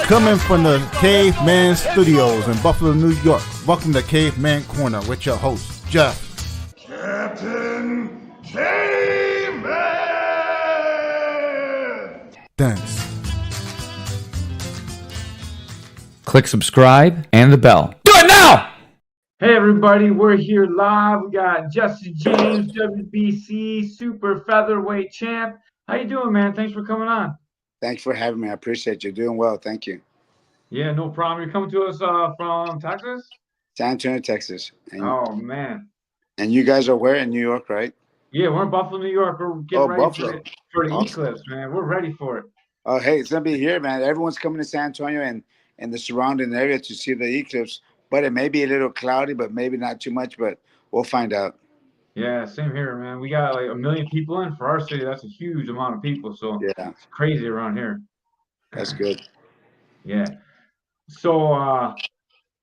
Coming from the Caveman Studios in Buffalo, New York. Welcome to Caveman Corner with your host, Jeff. Captain Caveman! Thanks. Click subscribe and the bell. Do it now! Hey everybody, we're here live. We got Jesse James, WBC Super Featherweight Champ. How you doing, man? Thanks for coming on. Thanks for having me. I appreciate you. Doing well. Thank you. Yeah, no problem. You're coming to us from Texas? San Antonio, Texas. Oh, man. And you guys are where? In New York, right? Yeah, we're in Buffalo, New York. We're getting ready Buffalo. for the Awesome. eclipse, man. We're ready for it. Oh, hey, it's going to be here, man. Everyone's coming to San Antonio and the surrounding area to see the eclipse. But it may be a little cloudy, but maybe not too much. But we'll find out. Yeah, same here, man. We got like 1 million people in. For our city, that's a huge amount of people. So yeah, it's crazy around here. That's good. Yeah. So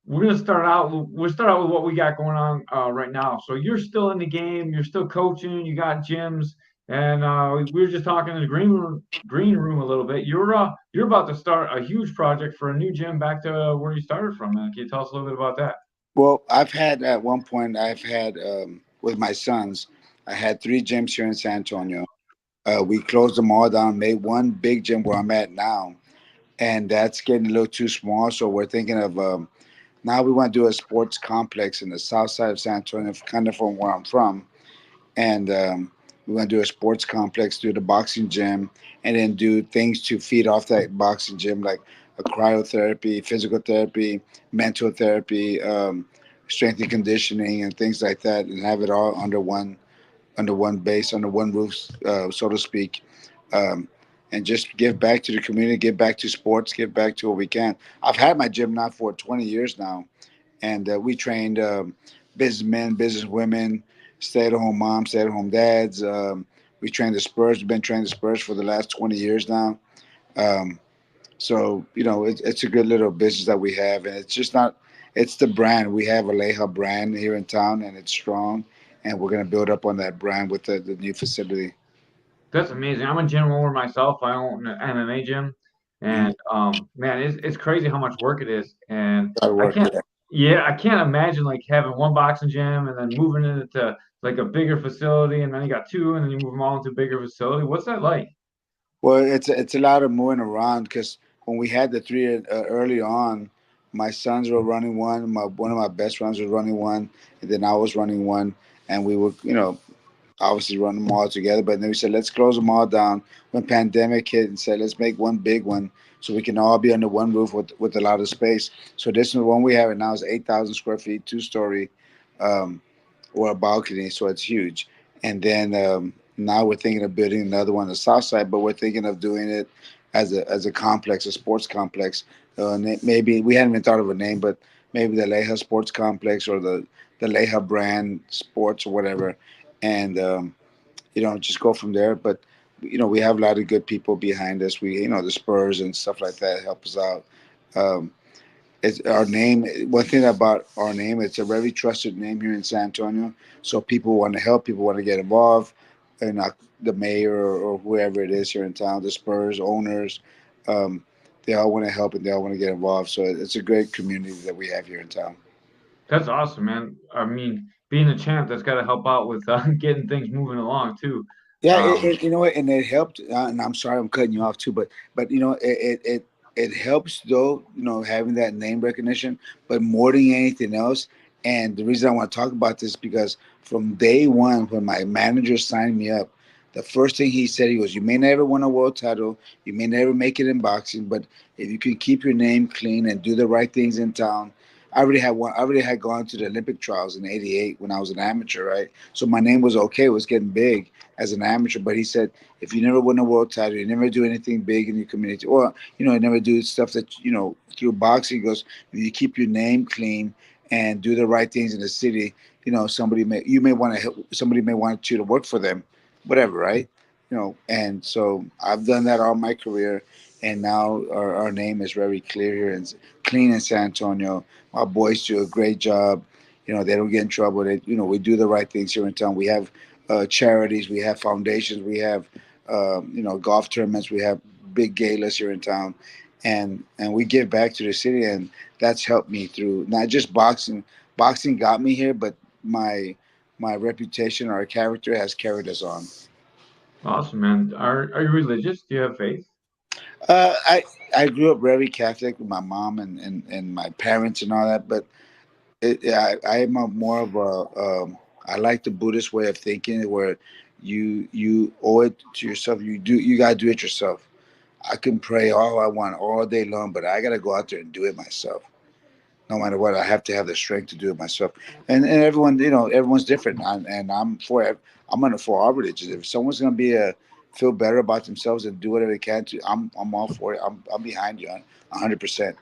we're gonna start out. We'll start out with what we got going on right now. So you're still in the game. You're still coaching. You got gyms, and we were just talking in the green room a little bit. You're about to start a huge project for a new gym back to where you started from, man. Can you tell us a little bit about that? Well, at one point with my sons, I had 3 gyms here in San Antonio. We closed them all down, made one big gym where I'm at now, and that's getting a little too small. So we're thinking of now we want to do a sports complex in the south side of San Antonio, kind of from where I'm from, and we want to do a sports complex, do the boxing gym, and then do things to feed off that boxing gym, like a cryotherapy, physical therapy, mental therapy, strength and conditioning, and things like that, and have it all under one base, under one roof, so to speak, and just give back to the community, give back to sports, give back to what we can. I've had my gym now for 20 years now, and we trained businessmen, businesswomen, stay-at-home moms, stay-at-home dads. We trained the Spurs. We've been training the Spurs for the last 20 years now. So, it's a good little business that we have, and it's just not. It's the brand. We have a Leija brand here in town, and it's strong, and we're going to build up on that brand with the new facility. That's amazing. I'm a gym owner myself. I own an MMA gym, and man, it's crazy how much work it is. And I can't, I can't imagine like having one boxing gym and then moving it into like a bigger facility, and then you got 2, and then you move them all into a bigger facility. What's that like? Well, it's a lot of moving around because when we had the 3 early on, my sons were running one. One of my best friends was running one, and then I was running one, and we were, obviously run them all together. But then we said, let's close them all down when pandemic hit and said, let's make one big one so we can all be under one roof with a lot of space. So this one we have it now is 8,000 square feet, 2-story, or a balcony. So it's huge. And then now we're thinking of building another one on the south side, but we're thinking of doing it as a complex, a sports complex. Maybe we hadn't even thought of a name, but maybe the Leija Sports Complex or the Leija brand sports or whatever. And just go from there. But we have a lot of good people behind us. We, the Spurs and stuff like that help us out. It's our name. One thing about our name, it's a very trusted name here in San Antonio. So people want to help, people want to get involved, and the mayor or whoever it is here in town, the Spurs owners, they all want to help and they all want to get involved. So it's a great community that we have here in town. That's awesome, man. I mean, being a champ, that's got to help out with getting things moving along too. Yeah, and it helped. And I'm sorry, I'm cutting you off too, but it helps though, having that name recognition. But more than anything else, and the reason I want to talk about this is because from day one, when my manager signed me up, the first thing he said, he goes, "You may never win a world title, you may never make it in boxing, but if you can keep your name clean and do the right things in town." I already had gone to the Olympic trials in '88 when I was an amateur, right? So my name was okay. It was getting big as an amateur. But he said, if you never win a world title, you never do anything big in your community, or, you never do stuff that, through boxing, he goes, if you keep your name clean and do the right things in the city, somebody may want you to work for them, whatever, right? And so I've done that all my career. And now our name is very clear here and clean in San Antonio. Our boys do a great job. They don't get in trouble. We do the right things here in town. We have charities, we have foundations, we have golf tournaments, we have big galas here in town, and we give back to the city, and that's helped me through not just boxing. Boxing got me here, but my my reputation, our character has carried us on. Awesome, man. Are you religious? Do you have faith? Uh, I I grew up very Catholic with my mom and my parents and all that, but I am a more of a I like the Buddhist way of thinking where you owe it to yourself. You gotta do it yourself. I can pray all I want all day long, but I gotta go out there and do it myself. No matter what, I have to have the strength to do it myself. And everyone, everyone's different, and I'm for it. I'm on it for all religions. If someone's gonna be a feel better about themselves and do whatever they can to, I'm all for it. I'm behind you 100%.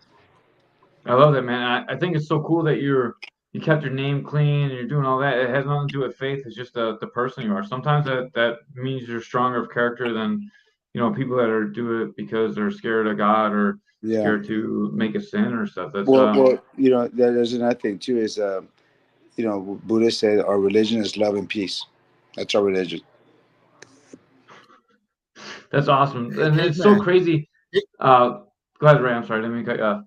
I love that, man. I think it's so cool that you kept your name clean and you're doing all that. It has nothing to do with faith. It's just the person you are. Sometimes that means you're stronger of character than people that are do it because they're scared of God or Yeah. scared to make a sin or stuff. That's Well, there's another thing too is Buddha said our religion is love and peace. That's our religion. that's awesome, Hey, and it's so Caveman. crazy. Hey, Go ahead, Ray. I'm sorry. Let me cut you off.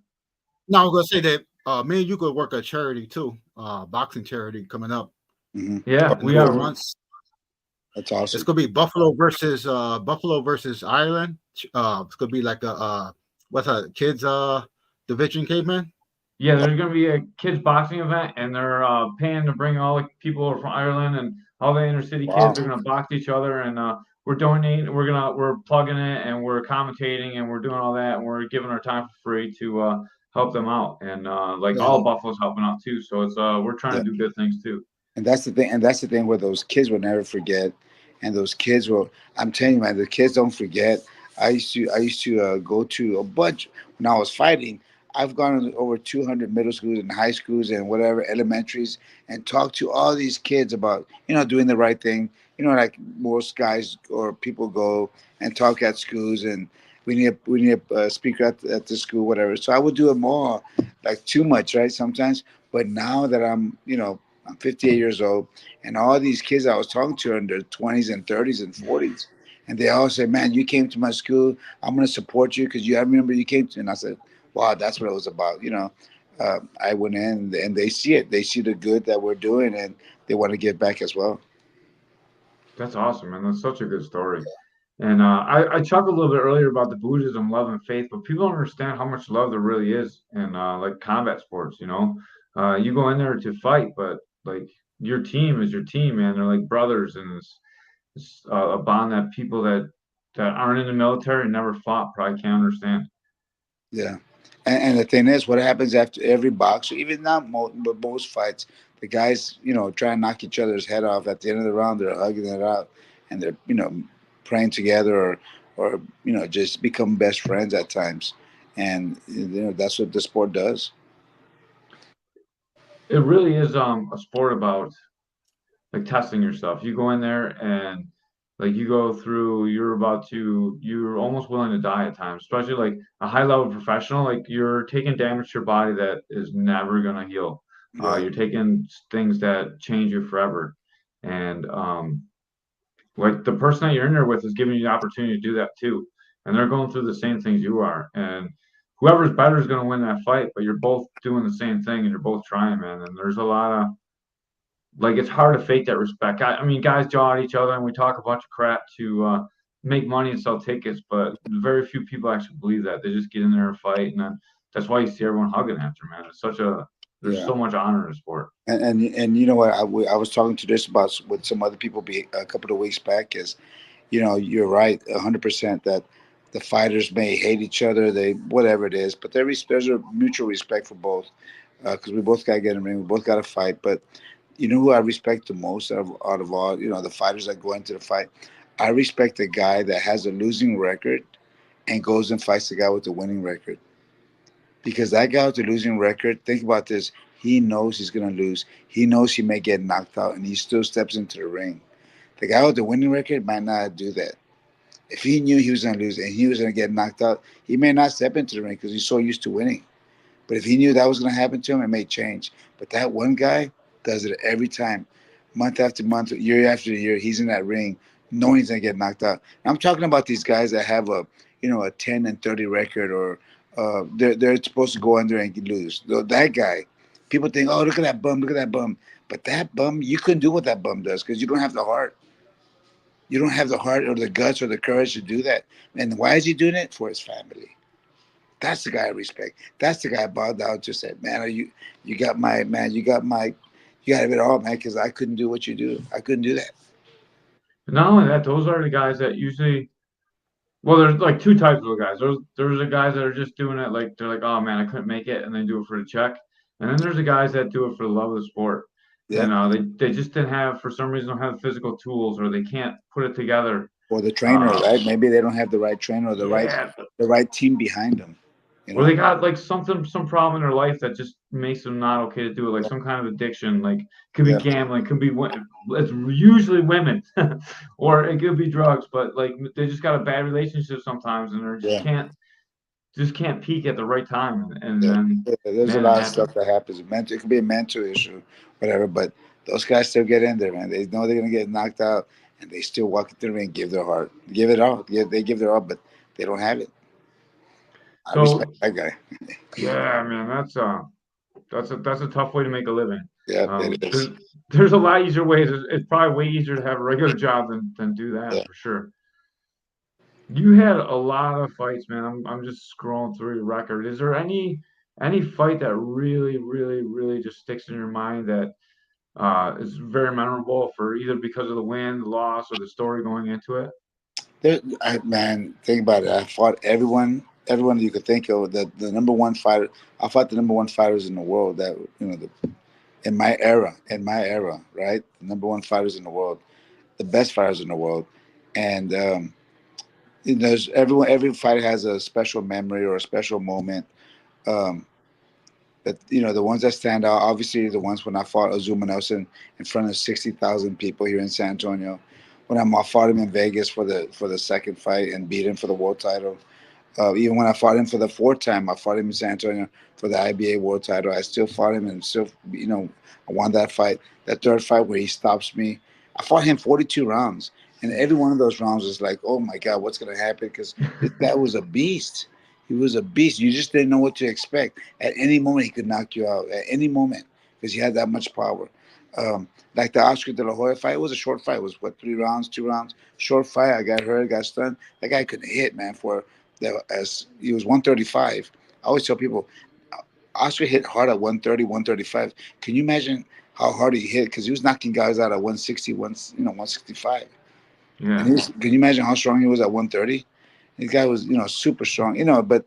no, I was gonna say that me and you could work a charity too, boxing charity coming up Hmm. Yeah, in a we few are. months. That's It's awesome. gonna be Buffalo versus Ireland. It's gonna be like a what's a kids division, Caveman. Yeah, there's going to be a kids boxing event, and they're paying to bring all the people from Ireland and all the inner city Wow. kids. They're going to box each other, and we're donating. We're plugging it, and we're commentating, and we're doing all that, and we're giving our time for free to help them out, and like Yeah, all of Buffalo's helping out too. So it's we're trying Yeah. to do good things too. And that's the thing. And that's the thing where those kids will never forget. And those kids will. I'm telling you, man, the kids don't forget. I used to go to a bunch when I was fighting. I've gone to over 200 middle schools and high schools and whatever elementaries and talked to all these kids about doing the right thing. Like most guys or people go and talk at schools and we need a speaker at the school, whatever. So I would do it more, like too much, right? Sometimes. But now that I'm 58 years old, and all these kids I was talking to are in their 20s and 30s and 40s, and they all say, "Man, you came to my school. I'm going to support you because I remember you came to." And I said, "Wow, that's what it was about." I went in, and they see it. They see the good that we're doing, and they want to give back as well. That's awesome, man. That's such a good story. And I chuckled a little bit earlier about the Buddhism, love and faith, but people don't understand how much love there really is in like combat sports. You go in there to fight, but like your team is your team, man. They're like brothers, and it's a bond that people that aren't in the military and never fought probably can't understand. Yeah, and the thing is, what happens after every box, or even not but most fights, the guys, try and knock each other's head off. At the end of the round, they're hugging it out, and they're, praying together, or just become best friends at times, and that's what the sport does. It really is a sport about like testing yourself. You go in there and like you go through, you're almost willing to die at times, especially like a high level professional. Like you're taking damage to your body that is never gonna heal. Yeah, You're taking things that change you forever, and like the person that you're in there with is giving you the opportunity to do that too, and they're going through the same things you are, and whoever's better is going to win that fight. But you're both doing the same thing, and you're both trying, man. And there's a lot of like it's hard to fake that respect. I mean, guys jaw at each other, and we talk a bunch of crap to make money and sell tickets, but very few people actually believe that. They just get in there and fight, and then that's why you see everyone hugging after, man. There's yeah. so much honor in the sport. And you know what? I was talking to this about with some other people a couple of weeks back. Is you're right, 100% that the fighters may hate each other, they whatever it is, but there's a mutual respect for both, because we both got to get in the ring, we both got to fight. But who I respect the most out of all, the fighters that go into the fight, I respect the guy that has a losing record and goes and fights the guy with the winning record. Because that guy with the losing record, think about this, he knows he's going to lose. He knows he may get knocked out, and he still steps into the ring. The guy with the winning record might not do that. If he knew he was going to lose and he was going to get knocked out, he may not step into the ring because he's so used to winning. But if he knew that was going to happen to him, it may change. But that one guy does it every time, month after month, year after year. He's in that ring, knowing he's going to get knocked out. And I'm talking about these guys that have a 10-30 record, or they're supposed to go under and lose. That guy, people think, oh, look at that bum, look at that bum. But that bum, you couldn't do what that bum does because you don't have the heart. You don't have the heart or the guts or the courage to do that. And why is he doing it? For his family. That's the guy I respect. That's the guy I bowed down to. Said, man, are you got my man, you got it all, man. Because I couldn't do what you do. I couldn't do that. Not only that, those are the guys that usually. Well, there's like two types of guys. There's the guys that are just doing it like they're like, oh man, I couldn't make it, and they do it for the check. And then there's the guys that do it for the love of the sport, Yeah. and they just didn't have for some reason don't have the physical tools or they can't put it together. Or the trainer, Uh, right? Maybe they don't have the right trainer or yeah, the right team behind them. You or they know. got like some problem in their life that just makes them not okay to do it, like Yeah. some kind of addiction, like could be Yeah. gambling, could be it's usually women, or it could be drugs, but like they just got a bad relationship sometimes, and they Yeah. just can't peak at the right time, and Yeah. then Yeah, there's a man, it lot of stuff happens. that happens. Mental, it could be a mental issue, whatever. But those guys still get in there, man. They know they're gonna get knocked out, and they still walk into the ring, give their heart, give it all. Yeah, they give their all, but they don't have it. I respect So that guy. yeah, man, that's a tough way to make a living. Yeah, Um, it is. there's there's a lot easier ways. It's probably way easier to have a regular job than do that Yeah. for sure. You had a lot of fights, man. I'm just scrolling through your record. Is there any fight that really just sticks in your mind that is very memorable for either because of the win, the loss, or the story going into it? Man, think about it. I fought everyone you could think of. The number one fighter. I fought the number one fighters in the world. That in my era, right? The number one fighters in the world, the best fighters in the world, and there's every fighter has a special memory or a special moment. Um, that the ones that stand out, obviously the ones when I fought Azuma Nelson in front of 60,000 people here in San Antonio, when I fought him in Vegas for the second fight and beat him for the world title. Even when I fought him for the fourth time, I fought him in San Antonio for the IBA world title. I still fought him and still, I won that fight. That third fight where he stops me, I fought him 42 rounds. And every one of those rounds was like, oh my God, what's going to happen? Because this guy was a beast. He was a beast. You just didn't know what to expect. At any moment, he could knock you out. At any moment, because he had that much power. Like the Oscar De La Hoya fight, it was a short fight. It was what, 3 rounds, 2 rounds? Short fight. I got hurt, got stunned. That guy couldn't hit, man, for as he was 135. I always tell people, Oscar hit hard at 130, 135. Can you imagine how hard he hit? Because he was knocking guys out at 160, 165. And Yeah. can you imagine how strong he was at 130? This guy was, super strong, but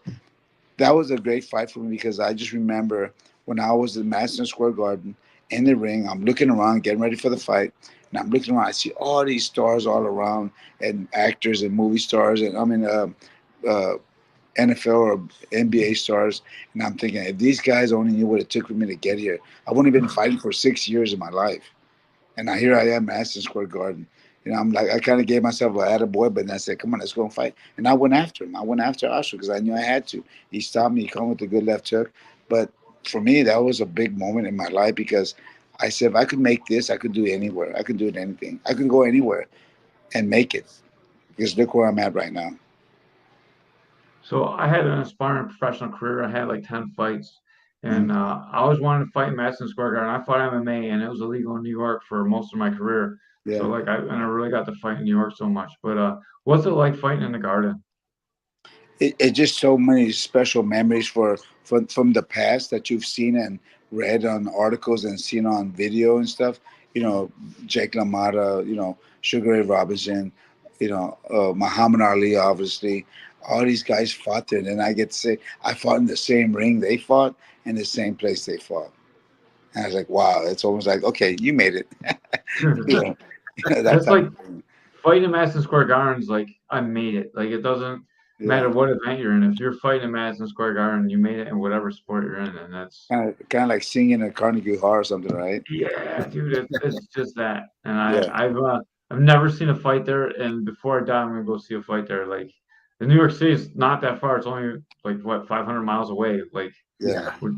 that was a great fight for me because I just remember when I was in Madison Square Garden in the ring, I'm looking around, getting ready for the fight, and I'm looking around. I see all these stars all around, and actors and movie stars, and uh, NFL or NBA stars, and I'm thinking, if these guys only knew what it took for me to get here, I wouldn't have been fighting for 6 years of my life. And now here I am, Madison Square Garden. I'm like, I kind of gave myself a attaboy, but then I said, come on, let's go and fight. And I went after him. I went after Oscar because I knew I had to. He stopped me. He came with a good left hook. But for me, that was a big moment in my life because I said, if I could make this, I could do it anywhere. I could do it anything. I could go anywhere and make it because look where I'm at right now. So I had an aspiring professional career. I had like 10 fights, Mm, and I always wanted to fight in Madison Square Garden. I fought MMA, and it was illegal in New York for most of my career. So yeah. like I really got to fight in New York so much. But what's it like fighting in the Garden? It's just so many special memories from the past that you've seen and read on articles and seen on video and stuff. Jake LaMotta, Sugar Ray Robinson, Muhammad Ali, obviously. All these guys fought there, and then I get to say I fought in the same ring they fought in the same place they fought. And I was like, wow, it's almost like, okay, you made it. you know, that That's type like of thing. fighting in Madison Square Garden is like I made it. Like it doesn't Yeah. matter what event you're in. If you're fighting in Madison Square Garden, you made it in whatever sport you're in, and that's Kind of like singing at Carnegie Hall or something, right? yeah, dude. It's just that, and Yeah. I've never seen a fight there, and before I die, I'm gonna go see a fight there. Like, the New York City is not that far. It's only like what 500 miles away. Like, Yeah. we're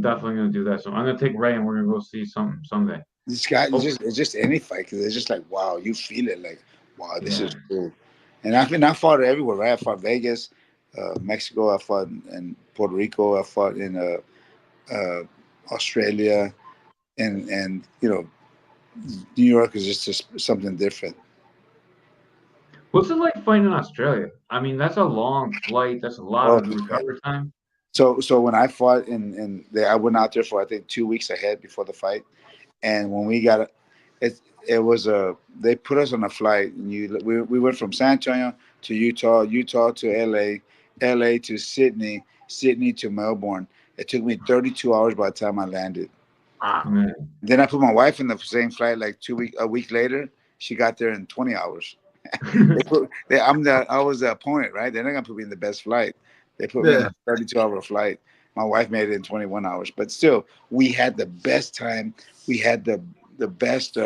definitely gonna do that. So I'm gonna take Ray, and we're gonna go see something someday. This guy, Oh, it's just any fight because it's just like wow, you feel it like wow, this is yeah. cool. And I fought everywhere, right? I fought Vegas, Mexico. I fought in Puerto Rico. I fought in Australia, and New York is just something different. What's it like fighting in Australia? I mean, that's a long flight. That's a lot Oh of my God. recovery time. So when I fought I went out there for I think 2 weeks ahead before the fight, and when we got it was they put us on a flight, and we went from San Antonio to Utah, Utah to LA, LA to Sydney, Sydney to Melbourne. It took me 32 hours by the time I landed. Wow. Man. Then I put my wife in the same flight like a week later. She got there in 20 hours. I was the opponent, right? They're not gonna put me in the best flight. They put me in Yeah. a 32-hour flight. My wife made it in 21 hours, but still, we had the best time. We had the best.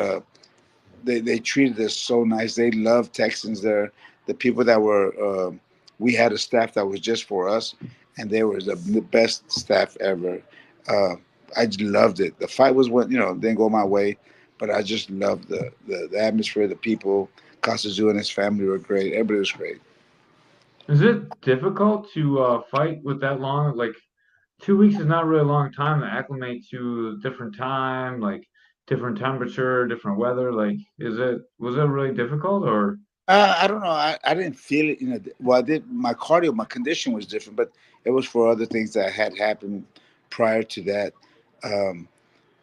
They treated us so nice. They loved Texans there. The people that were, we had a staff that was just for us, and they were the best staff ever. Uh, I just loved it. The fight was didn't go my way, but I just loved the atmosphere, the people. Kasazu and his family were great. Everybody was great. Is it difficult to fight with that long? Like 2 weeks is not really a long time to acclimate to different time, like different temperature, different weather. Like, was it really difficult or? I don't know. I didn't feel it. Well, I did. My cardio, my condition was different, but it was for other things that had happened prior to that. Um,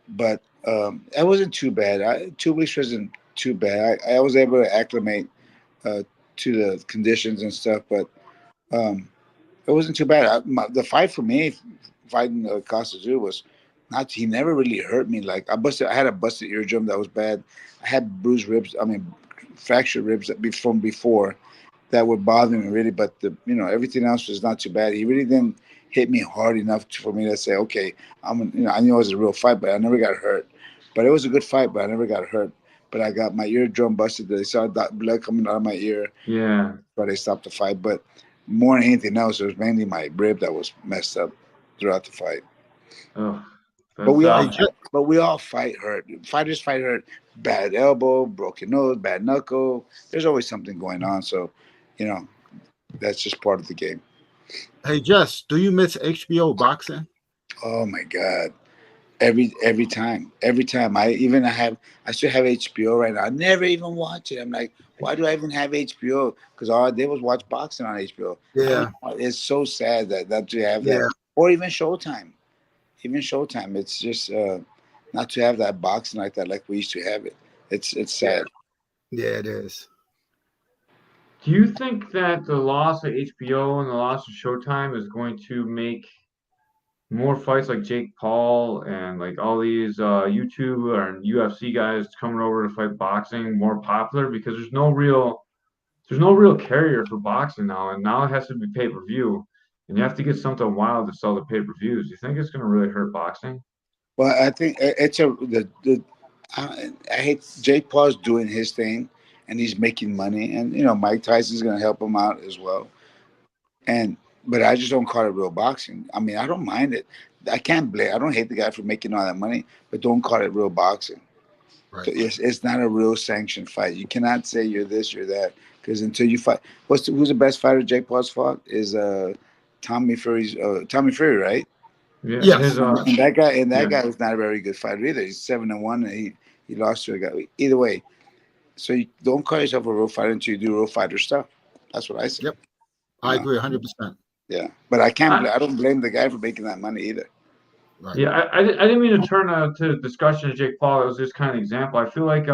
but it wasn't too bad. 2 weeks wasn't too bad. I was able to acclimate uh, to the conditions and stuff, but um, it wasn't too bad. The fight for me, fighting Costa was not. He never really hurt me. Like I had a busted eardrum that was bad. I had bruised ribs. I mean, fractured ribs from before that were bothering me really. But everything else was not too bad. He really didn't hit me hard enough for me to say, okay, I knew it was a real fight, but I never got hurt. But it was a good fight, but I never got hurt. But I got my eardrum busted. They saw that blood coming out of my ear, Yeah. but they stopped the fight. But more than anything else, it was mainly my rib that was messed up throughout the fight. Oh, But that's we all Hey, fight, but we all fight hurt. Fighters fight hurt. Bad elbow, broken nose, bad knuckle. There's always something going on. So, you know, that's just part of the game. hey, Jess, do you miss HBO boxing? Oh my God. Every time I still have HBO right now. I never even watch it. I'm like, why do I even have HBO? Because all I did was watch boxing on HBO. Yeah. It's so sad that you have that, Yeah. or even Showtime. Even Showtime. It's just not to have that boxing like that, like we used to have it. It's yeah. sad. Yeah, it is. Do you think that the loss of HBO and the loss of Showtime is going to make more fights like Jake Paul and like all these YouTube or UFC guys coming over to fight boxing more popular because there's no real carrier for boxing now, and now it has to be pay-per-view, and you have to get something wild to sell the pay-per-views. Do you think it's going to really hurt boxing? Well, I think it's the I hate Jake Paul's doing his thing, and he's making money, and Mike Tyson's going to help him out as well. And but I just don't call it real boxing. I mean, I don't mind it. I can't blame. I don't hate the guy for making all that money, but don't call it real boxing. Right. So it's not a real sanctioned fight. You cannot say you're this, you're that, because until you fight, who's the best fighter Jake Paul's fought is Tommy Fury, right? Yeah, Yes. his And that yeah. guy was not a very good fighter either. He's 7-1, and he lost to a guy. Either way, so you don't call yourself a real fighter until you do real fighter stuff. That's what I say. Yep. You I know? agree 100%. Yeah, but I can't. I, I don't blame the guy for making that money either. Right. Yeah, I didn't mean to turn to discussion of Jake Paul. It was just kind of an example. I feel like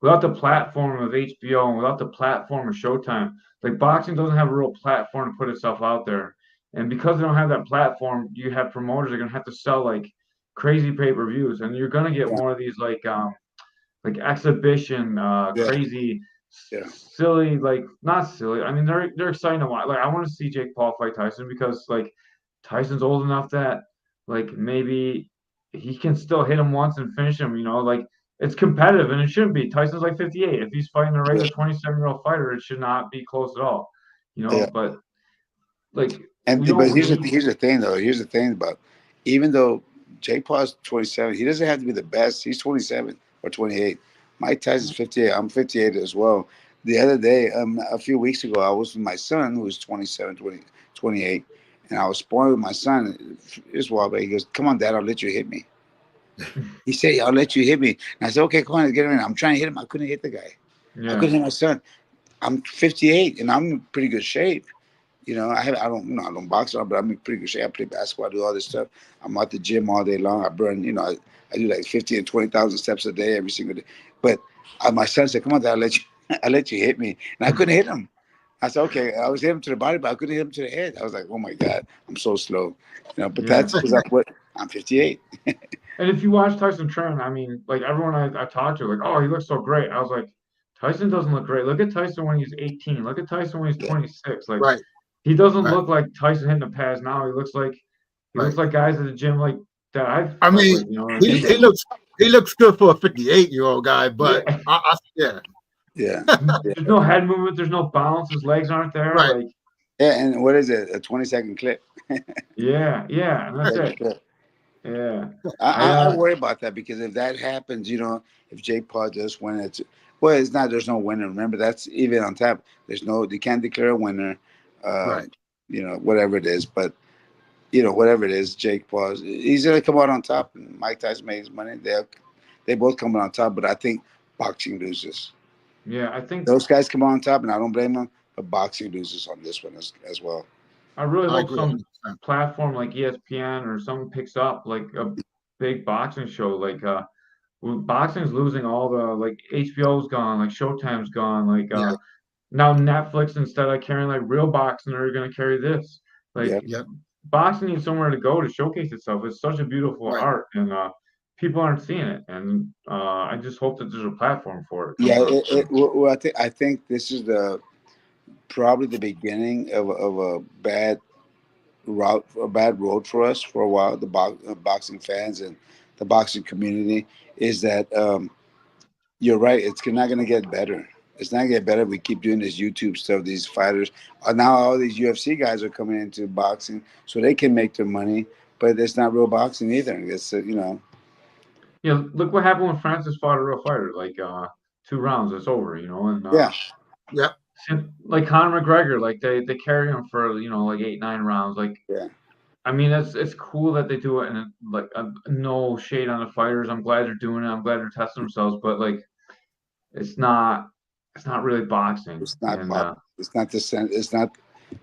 without the platform of HBO and without the platform of Showtime, like boxing doesn't have a real platform to put itself out there. And because they don't have that platform, you have promoters that are gonna have to sell like crazy pay-per-views, and you're gonna get Yeah, more of these like exhibition, yeah, crazy, yeah, silly, like not silly. I mean, they're exciting to watch. Like I want to see Jake Paul fight Tyson because like Tyson's old enough that like maybe he can still hit him once and finish him. Like it's competitive and it shouldn't be. Tyson's like 58. If he's fighting a yeah, regular 27-year-old fighter, it should not be close at all. yeah. But like And we but don't need. here's the thing though. Here's the thing about even though Jake Paul's 27, he doesn't have to be the best. He's 27 or 28. Mike Tyson's 58. I'm 58 as well. The other day, a few weeks ago, I was with my son who's 27, 28, and I was sparring with my son. This while back, he goes, "Come on, Dad, I'll let you hit me." He said, "I'll let you hit me." And I said, "Okay, come on, get him in." I'm trying to hit him. I couldn't hit the guy. I Yeah. couldn't hit my son. I'm 58 and I'm in pretty good shape. I don't, I don't box, but I'm in pretty good shape. I play basketball, I do all this stuff. I'm at the gym all day long. I burn, I do like 50 and 20,000 steps a day every single day. But my son said, "Come on, Dad, I'll let you, I'll let you hit me," and I couldn't hit him. I said, "Okay." I was hitting him to the body, but I couldn't hit him to the head. I was like, "Oh my God, I'm so slow," But Yeah. that's because I'm 58. And if you watch Tyson train, I mean, like everyone I talked to, like, oh, he looks so great. I was like, Tyson doesn't look great. Look at Tyson when he's 18. Look at Tyson when he's Yeah, 26. Like, Right. he doesn't Right. look like Tyson hitting the pads now. He Right. looks like guys at the gym like that I've I fought mean, with. You know what I he, mean? he Like, looks he looks good for a 58-year-old guy, but yeah, yeah, yeah, yeah. there's no head movement. There's no bounce. His legs aren't there. right. Like, Yeah, and what is it? A 20-second clip. yeah, and that's it. Second. Yeah, I I worry about that because if that happens, if Jake Paul does win, it's not. There's no winner. Remember, that's even on top. There's no. You can't declare a winner. Right. Whatever it is, but whatever it is, Jake Paul, he's gonna come out on top. And Mike Tyson made his money. They both come out on top, but I think boxing loses. yeah, I think Those guys come out on top, and I don't blame them. But boxing loses on this one as well. I really I hope agree some 100%. platform like ESPN or someone picks up like a big boxing show. Like boxing's losing all the like HBO's gone, like Showtime's gone, like Yeah. now Netflix instead of carrying like real boxing are gonna carry this. Like Yep. Yep. boxing needs somewhere to go to showcase itself. It's such a beautiful Right. art and people aren't seeing it. And I just hope that there's a platform for it Yeah. comes out soon. I think this is probably the beginning of a bad road for us for a while. The boxing fans and the boxing community is that you're right. It's not going to get better. It's not going to get better. If we keep doing this YouTube stuff. These fighters now all these UFC guys are coming into boxing so they can make their money, but it's not real boxing either. It's. Yeah, look what happened when Francis fought a real fighter. Like 2 rounds, it's over, and Yeah, Yep. like Conor McGregor, like they carry him for like 8, 9 rounds. Like yeah. I mean, it's cool that they do it, and like no shade on the fighters. I'm glad they're doing it. I'm glad they're testing themselves, but like it's not it's not really boxing. It's not And boxing. It's not the sense. It's not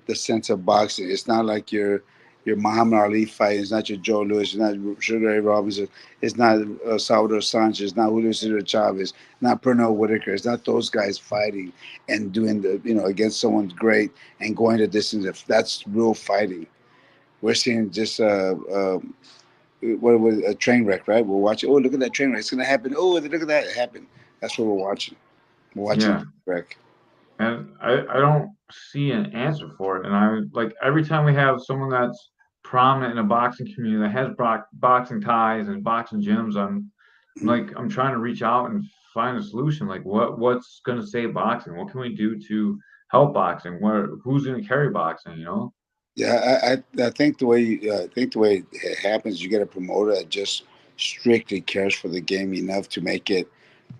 the sense of boxing. It's not like your Muhammad Ali fight. It's not your Joe Louis. It's not Sugar Ray Robinson. It's not Salvador Sanchez. It's not Julio Cesar Chavez. Not Pernell Whitaker. It's not those guys fighting and doing against someone great and going the distance. If that's real fighting, we're seeing just what was a train wreck, right? We're watching. Oh, look at that train wreck. It's gonna happen. Oh, look at that happen. That's what we're watching. We're watching a yeah, train wreck. and I don't see an answer for it. And I like every time we have someone that's prominent in a boxing community that has boxing ties and boxing gyms, I'm trying to reach out and find a solution. Like what's going to save boxing? What can we do to help boxing? Who's going to carry boxing? Yeah, I think the way it happens, you get a promoter that just strictly cares for the game enough to make it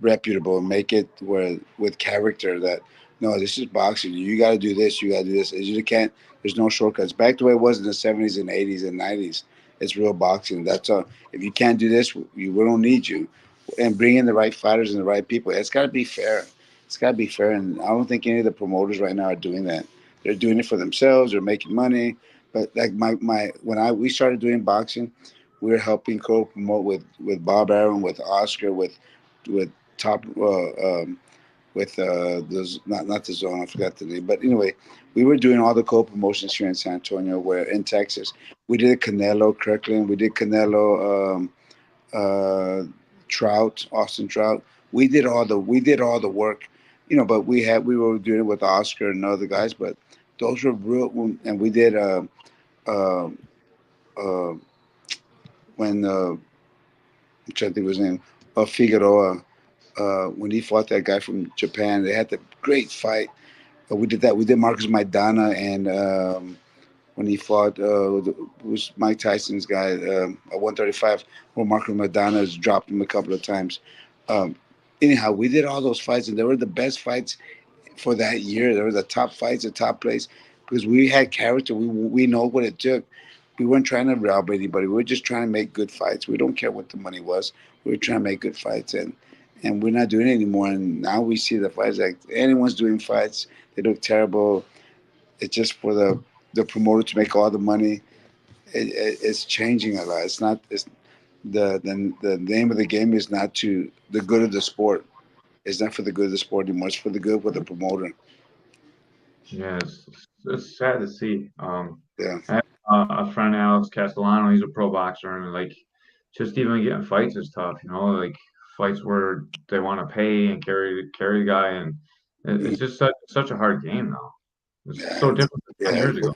reputable, make it where with character that no, this is boxing. You got to do this. You got to do this. You can't. There's no shortcuts. Back the way it was in the '70s and '80s and '90s. It's real boxing. That's all. If you can't do this, we don't need you. And bring in the right fighters and the right people. It's got to be fair. It's got to be fair. And I don't think any of the promoters right now are doing that. They're doing it for themselves. They're making money. But like my when we started doing boxing, we were helping co-promote with Bob Arum, with Oscar, with top with the not the zone. I forgot the name. But anyway, we were doing all the co-promotions here in San Antonio, where in Texas we did Canelo, Kirkland, we did Canelo, uh, Trout, Austin Trout. We did all the work, But we were doing it with Oscar and other guys, but those were real. And we did uh, uh, when I'm trying to think of his name, Figueroa. When he fought that guy from Japan, they had the great fight. We did that. We did Marcus Maidana, and when he fought, was Mike Tyson's guy at 135, where Marcus Maidana has dropped him a couple of times. Um, Anyhow, we did all those fights, and they were the best fights for that year. They were the top fights, the top place. because we had character. We know what it took. We weren't trying to rob anybody. We were just trying to make good fights. We don't care what the money was. We were trying to make good fights, and we're not doing it anymore. And now we see the fights like anyone's doing fights. They look terrible. It's just for the promoter to make all the money. It's changing a lot. It's not. It's the name of the game is not to the good of the sport. It's not for the good of the sport anymore. It's for the good of the promoter. Yeah, it's sad to see. Yeah. I have a friend, Alex Castellano. He's a pro boxer, and like, just even getting fights is tough. You know, like fights where they want to pay and carry the guy, and Mm, it's just such a hard game now. It's so yeah. different than 10 Yeah. years ago.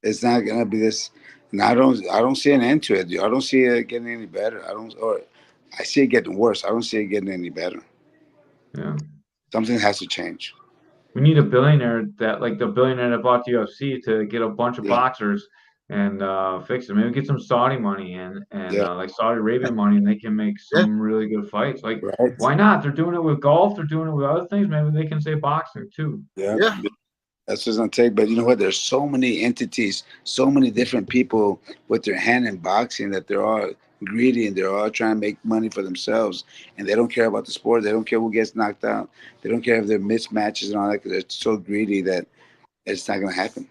It's not gonna be this. And I don't see an end to it. I don't see it getting any better. I see it getting worse. I don't see it getting any better. Yeah. Something has to change. We need a billionaire that like the billionaire that bought the UFC to get a bunch of Yeah. boxers and fix it. Maybe get some Saudi money and Yeah. like Saudi Arabian money, and they can make Yeah, some really good fights. Like, Right. why not? They're doing it with golf. They're doing it with other things. Maybe they can say boxing too. Yeah. yeah, That's what's gonna take. But you know what? There's so many entities, so many different people with their hand in boxing that they're all greedy and they're all trying to make money for themselves, and they don't care about the sport. They don't care who gets knocked out. They don't care if they're mismatches and all that because they're so greedy that it's not gonna happen.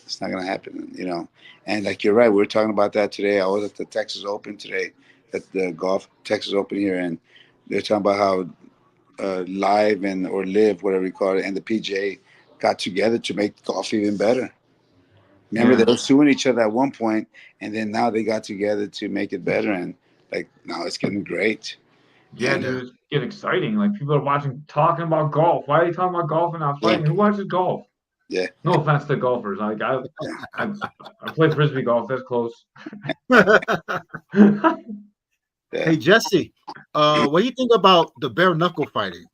It's not gonna happen. And like you're right, we were talking about that today. I was at the Texas Open today, at the golf Texas Open here, and they're talking about how Live and or Live, whatever you call it, and the PGA got together to make golf even better. Remember, they Yeah. were suing each other at one point, and then now they got together to make it better, and like now it's getting great. Yeah, And yeah. dude, it's get exciting. Like people are watching, talking about golf. Why are they talking about golf and not yeah, fighting? Who watches golf? yeah, No offense to golfers. Like I, I play frisbee golf. That's close. yeah. Hey Jesse, what do you think about the bare knuckle fighting,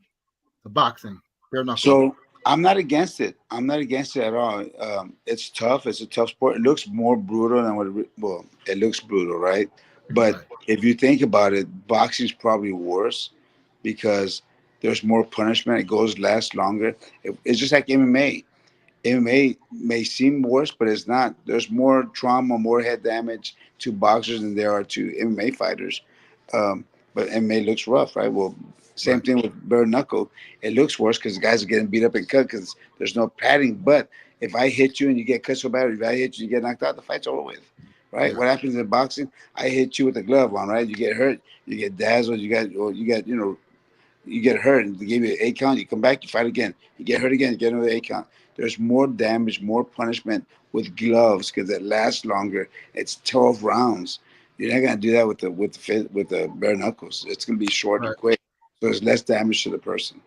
the boxing, bare knuckle? So I'm not against it. I'm not against it at all. It's tough. It's a tough sport. It looks more brutal than well, it looks brutal, right? But Right, if you think about it, boxing is probably worse because there's more punishment. It goes lasts longer. It's just like MMA. MMA may seem worse, but it's not. There's more trauma, more head damage to boxers than there are to MMA fighters. But MMA looks rough, right? Well, same right, thing with bare knuckle. It looks worse because the guys are getting beat up and cut because there's no padding. But if I hit you and you get cut so bad, or if I hit you, you get knocked out, the fight's over with, right? yeah, What happens in boxing? I hit you with a glove on, right? You get hurt, you get dazzled, you get hurt and they give you an 8 count, you come back, you fight again. You get hurt again, you get another 8 count. There's more damage, more punishment with gloves because it lasts longer. It's 12 rounds. You're not gonna do that with the bare knuckles. It's gonna be short and right. quick, so there's less damage to the person.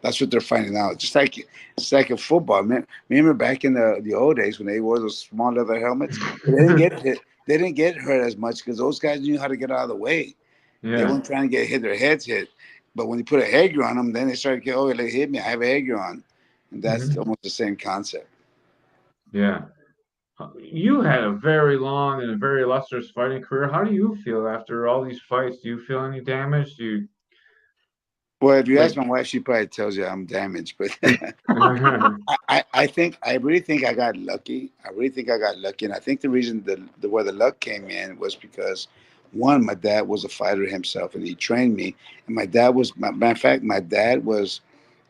That's what they're finding out. It's like a football. Man, remember back in the old days when they wore those small leather helmets? They didn't get hit. They didn't get hurt as much because those guys knew how to get out of the way. They Yeah. weren't trying to get hit, their heads hit. But when you put a headgear on them, then they started getting, oh, they hit me. I have a headgear on. And that's Mhm. almost the same concept. Yeah. You had a very long and a very illustrious fighting career. How do you feel after all these fights? Do you feel any damage? Do you Well, if you like? ask my wife, she probably tells you I'm damaged. But I really think I got lucky. I really think I got lucky. And I think the reason where the luck came in was because one, my dad was a fighter himself and he trained me. And my dad was, matter of fact, my dad was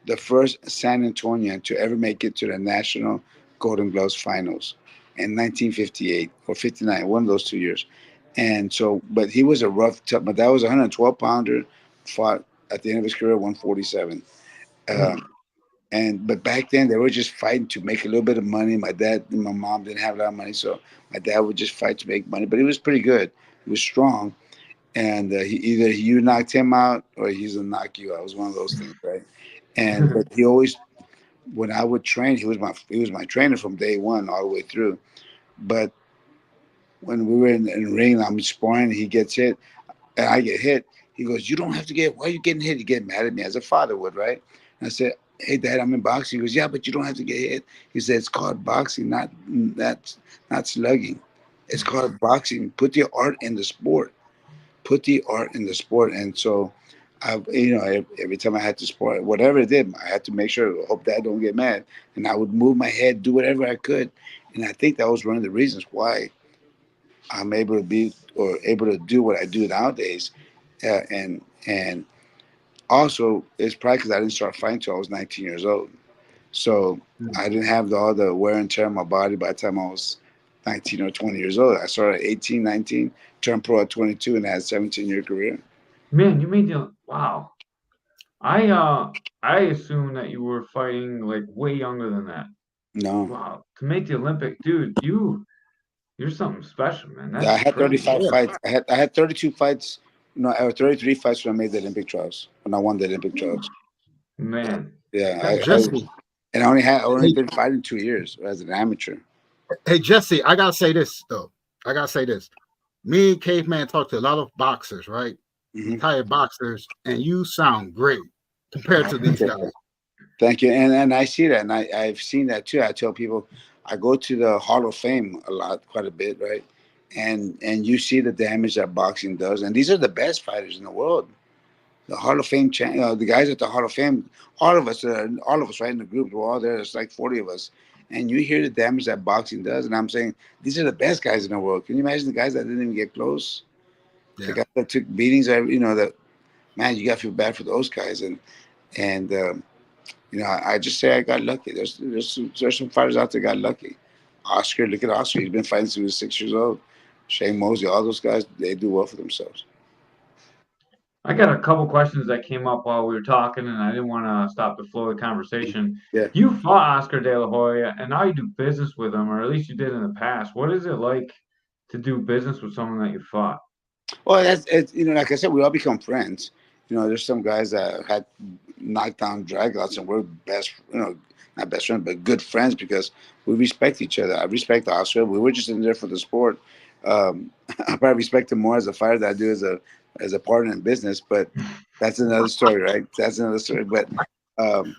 the first San Antonian to ever make it to the National Golden Gloves finals in 1958 or 59, one of those 2 years. And so, but he was a rough, tough. My dad was a 112 pounder, fought at the end of his career 147. Mm. And but back then they were just fighting to make a little bit of money. My dad and my mom didn't have a lot of money, so my dad would just fight to make money. But he was pretty good. He was strong, and either you knocked him out or he's gonna knock you out. It was one of those things, right? And but he always, when I would train, he was my trainer from day one all the way through. But when we were in the ring, I'm sparring, he gets hit, and I get hit. He goes, "You don't have to get. Why are you getting hit? You get mad at me as a father would, right?" And I said, "Hey, Dad, I'm in boxing." He goes, "Yeah, but you don't have to get hit." He said, "It's called boxing, not slugging. It's called boxing. Put the art in the sport. Put the art in the sport." And so, every time I had to sport, whatever it did, I had to make sure. Hope Dad don't get mad, and I would move my head, do whatever I could, And I think that was one of the reasons why I'm able to be or able to do what I do nowadays. And also, it's probably because I didn't start fighting until I was 19 years old. So Mm. I didn't have all the wear and tear on my body by the time I was 19 or 20 years old. I started at 18, 19, turned pro at 22, and had a 17-year career. Man, you made the wow. I assume that you were fighting like way younger than that. No. Wow, to make the Olympic, dude, you're something special, man. Yeah, I That's had crazy. 35 Yeah. fights. I had 32 fights. No, I had 33 fights when I made the Olympic trials. When I won the Olympic trials. Man, Yeah, that's I Jesse, crazy. and I only hey, been fighting 2 years as an amateur. hey Jesse, I gotta say this though. I gotta say this. Me and Caveman talked to a lot of boxers, right? Hmm. Retired boxers, and you sound great compared to these guys. Thank you, and I see that, and I've seen that too. I tell people, I go to the Hall of Fame a lot, quite a bit, right? And you see the damage that boxing does, and these are the best fighters in the world. The Hall of Fame, the guys at the Hall of Fame, all of us, right in the group, we're all there. There's like 40 of us, and you hear the damage that boxing does, and I'm saying these are the best guys in the world. Can you imagine the guys that didn't even get close? The Yeah. guys that took beatings, that man, you got to feel bad for those guys, and I just say I got lucky. There's some fighters out there got lucky. Oscar, look at Oscar. He's been fighting since he was 6 years old. Shane Mosley, all those guys, they do well for themselves. I got a couple questions that came up while we were talking, and I didn't want to stop the flow of the conversation. Yeah. You fought Oscar De La Hoya, and now you do business with him, or at least you did in the past. What is it like to do business with someone that you fought? Well, that's it. Like I said, we all become friends. There's some guys that had knockdown dragouts, and we're best. Not best friends, but good friends because we respect each other. I respect Oscar. We were just in there for the sport. I probably respect him more as a fighter than I do as a partner in business. But that's another story, right? That's another story. But um,